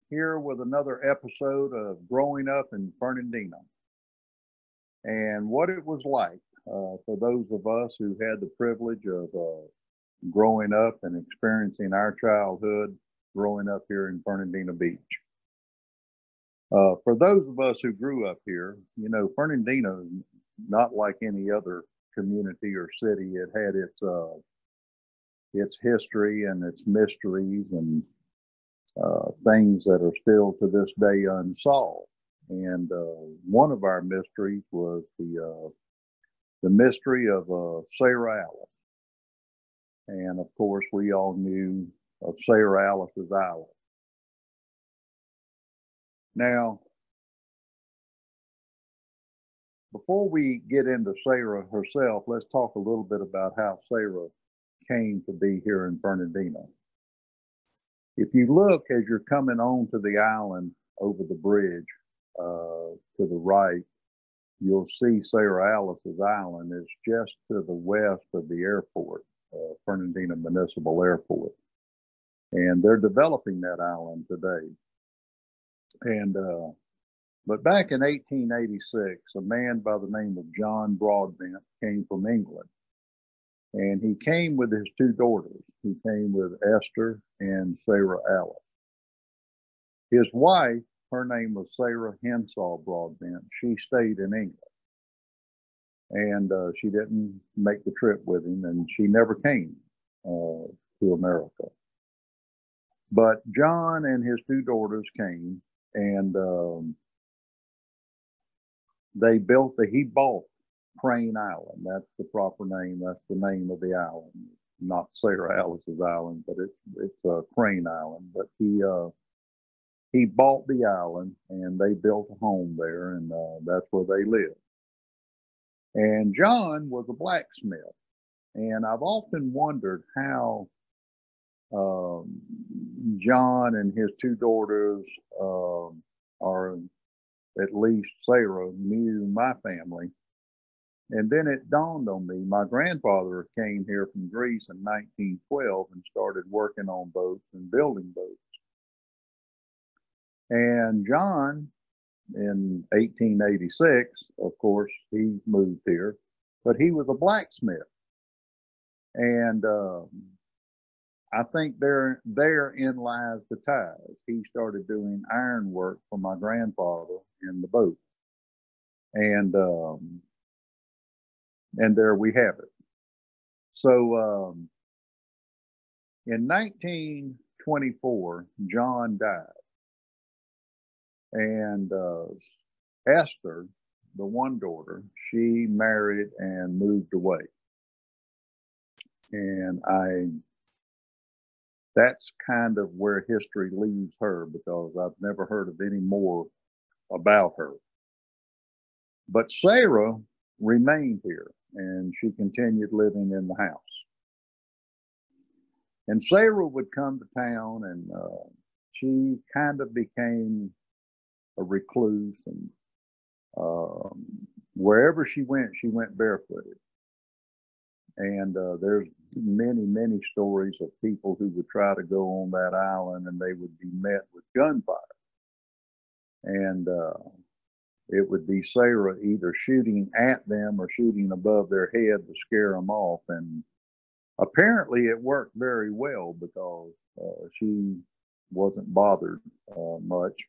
here with another episode of Growing Up in Fernandina and what it was like for those of us who had the privilege of growing up and experiencing our childhood growing up here in Fernandina Beach. For those of us who grew up here, you know, Fernandina is not like any other community or city. It had its history and its mysteries and things that are still to this day unsolved. And one of our mysteries was the mystery of Sara Alice. And of course, we all knew of Sara Alice's Island. Now, before we get into Sara herself, let's talk a little bit about how Sara came to be here in Fernandina. If you look as you're coming onto the island over the bridge to the right, you'll see Sara Alice's Island is just to the west of the airport, Fernandina Municipal Airport. And they're developing that island today. And but back in 1886, a man by the name of John Broadbent came from England. And he came with his two daughters. He came with Esther and Sara Alice. His wife, her name was Sara Henshaw Broadbent. She stayed in England. And she didn't make the trip with him, and she never came to America. But John and his two daughters came, and he bought Crane Island. That's the proper name. That's the name of the island. Not Sara Alice's Island, but it's Crane Island. But he bought the island, and they built a home there, and that's where they lived. And John was a blacksmith, and I've often wondered how John and his two daughters, or at least Sara, knew my family. And then it dawned on me, my grandfather came here from Greece in 1912 and started working on boats and building boats. And John, in 1886, of course, he moved here, but he was a blacksmith. And I think therein lies the ties. He started doing iron work for my grandfather in the boat. And there we have it. So in 1924, John died. And Esther, the one daughter, she married and moved away. And that's kind of where history leaves her, because I've never heard of any more about her. But Sara remained here, and she continued living in the house. And Sara would come to town, and she kind of became a recluse, and wherever she went barefooted. And there's many stories of people who would try to go on that island, and they would be met with gunfire. And it would be Sara either shooting at them or shooting above their head to scare them off. And apparently it worked very well, because she wasn't bothered much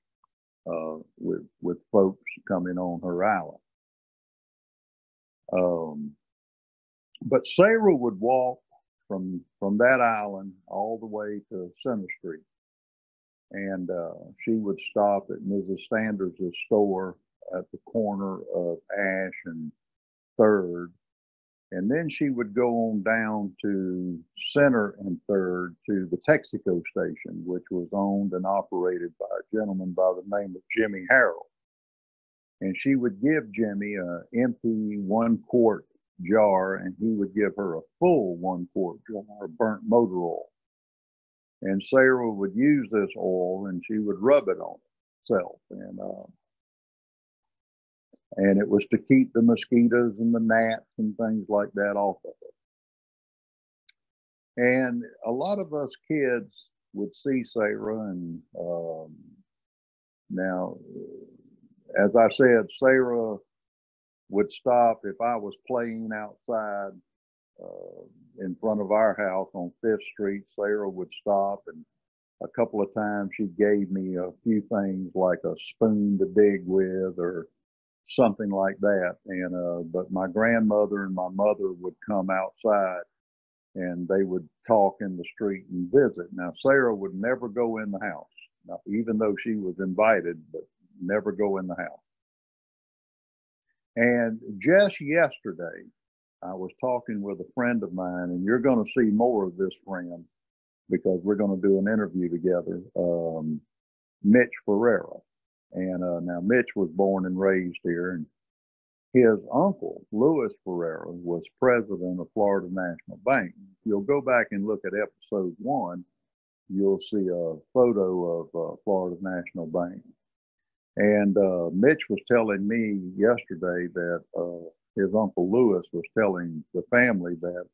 with folks coming on her island. But Sara would walk from that island all the way to Center Street. And she would stop at Mrs. Standers' store at the corner of Ash and 3rd. And then she would go on down to Center and 3rd to the Texaco station, which was owned and operated by a gentleman by the name of Jimmy Harrell. And she would give Jimmy an empty 1-quart jar, and he would give her a full 1-quart jar of burnt motor oil. And Sara would use this oil, and she would rub it on herself. And it was to keep the mosquitoes and the gnats and things like that off of it. And a lot of us kids would see Sara, and Now, as I said, Sara would stop if I was playing outside in front of our house on 5th Street. Sara would stop, and a couple of times she gave me a few things like a spoon to dig with or something like that. And but my grandmother and my mother would come outside and they would talk in the street and visit. Now, Sara would never go in the house, now, even though she was invited, but never go in the house. And just yesterday, I was talking with a friend of mine, and you're going to see more of this friend because we're going to do an interview together, Mitch Ferreira. And now Mitch was born and raised here, and his uncle, Louis Ferreira, was president of Florida National Bank. If you'll go back and look at episode 1, you'll see a photo of Florida National Bank. And Mitch was telling me yesterday that his uncle Louis was telling the family that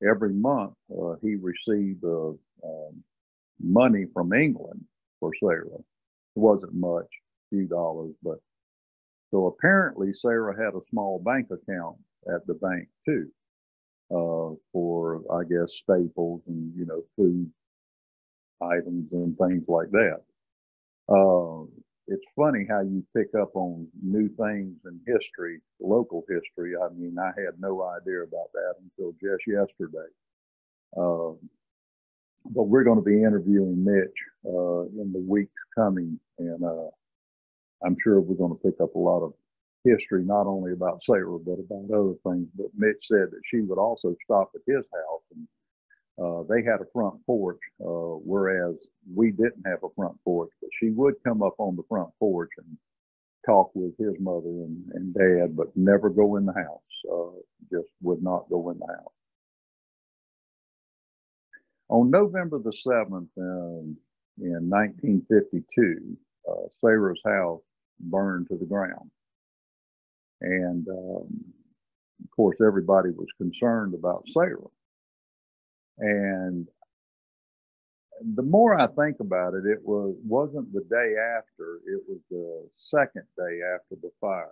every month he received money from England for Sara. It wasn't much, a few dollars, but so apparently Sara had a small bank account at the bank too, for I guess staples and food items and things like that. It's funny how you pick up on new things in history, local history. I mean, I had no idea about that until just yesterday. But we're going to be interviewing Mitch in the weeks coming, and I'm sure we're going to pick up a lot of history, not only about Sara, but about other things. But Mitch said that she would also stop at his house, and they had a front porch, whereas we didn't have a front porch. But she would come up on the front porch and talk with his mother and dad, but never go in the house, just would not go in the house. On November the 7th in 1952, Sara's house burned to the ground. And of course, everybody was concerned about Sara. And the more I think about it, it wasn't the day after, it was the second day after the fire.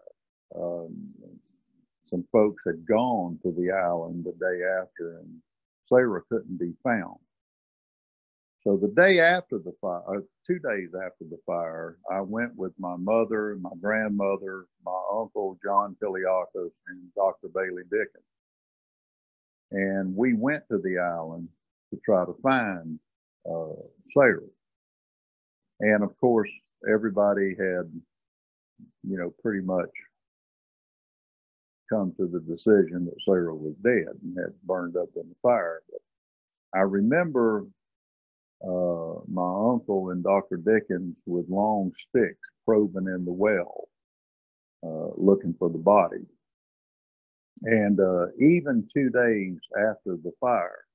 Some folks had gone to the island the day after, and Sara couldn't be found. So the day after the fire, 2 days after the fire, I went with my mother, my grandmother, my uncle, John Piliakos, and Dr. Bailey Dickens. And we went to the island to try to find Sara. And of course, everybody had, pretty much come to the decision that Sara was dead and had burned up in the fire. But I remember my uncle and Dr. Dickens with long sticks probing in the well, looking for the body. And even 2 days after the fire,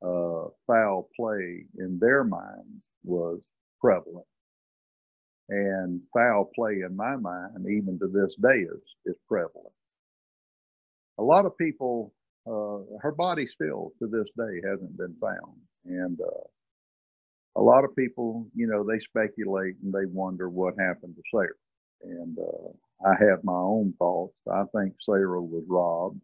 foul play in their minds was prevalent. And foul play in my mind, even to this day, is prevalent. A lot of people, her body still to this day hasn't been found. And a lot of people, they speculate and they wonder what happened to Sara. And I have my own thoughts. I think Sara was robbed.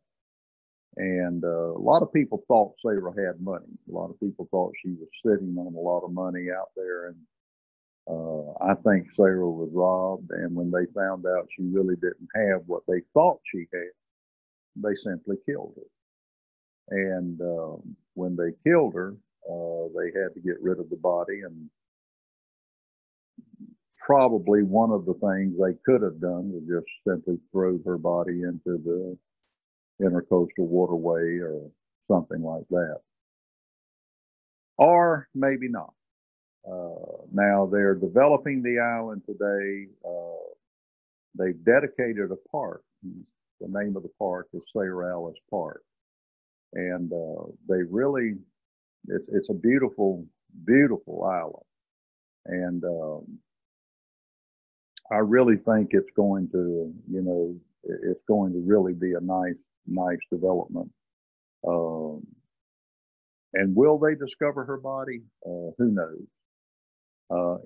And a lot of people thought Sara had money. A lot of people thought she was sitting on a lot of money out there. And I think Sara was robbed. And when they found out she really didn't have what they thought she had, they simply killed her. And when they killed her, they had to get rid of the body. And probably one of the things they could have done was just simply throw her body into the intercoastal waterway or something like that. Or maybe not. Now they're developing the island today. They've dedicated a park. The name of the park is Sara Alice Park. And they really, it's a beautiful, beautiful island. And I really think it's going to, it's going to really be a nice development. And will they discover her body? Who knows?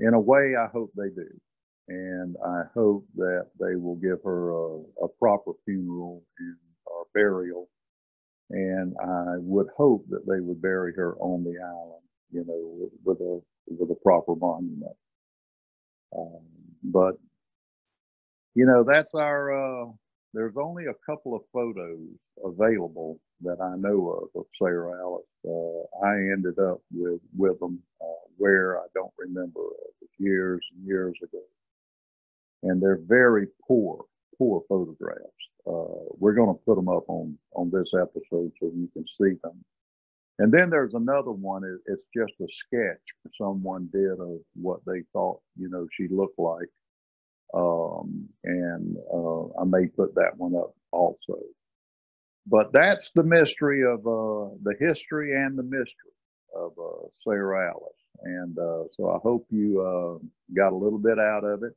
In a way, I hope they do. and I hope that they will give her a proper funeral and burial. And I would hope that they would bury her on the island, you know, with a proper monument. But you know, that's our. There's only a couple of photos available that I know of Sara Alice. I ended up with them where I don't remember. It was years and years ago, and they're very poor photographs. We're going to put them up on this episode so you can see them. And then there's another one. It's just a sketch someone did of what they thought, you know, she looked like. I may put that one up also. But that's the mystery of the history and the mystery of Sara Alice. And so I hope you got a little bit out of it.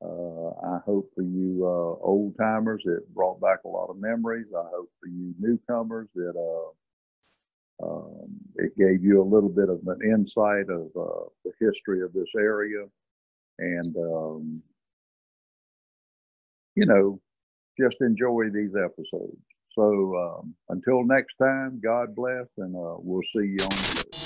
I hope for you old timers, it brought back a lot of memories. I hope for you newcomers that it gave you a little bit of an insight of the history of this area. And, you know, just enjoy these episodes. So until next time, God bless, and we'll see you on the road.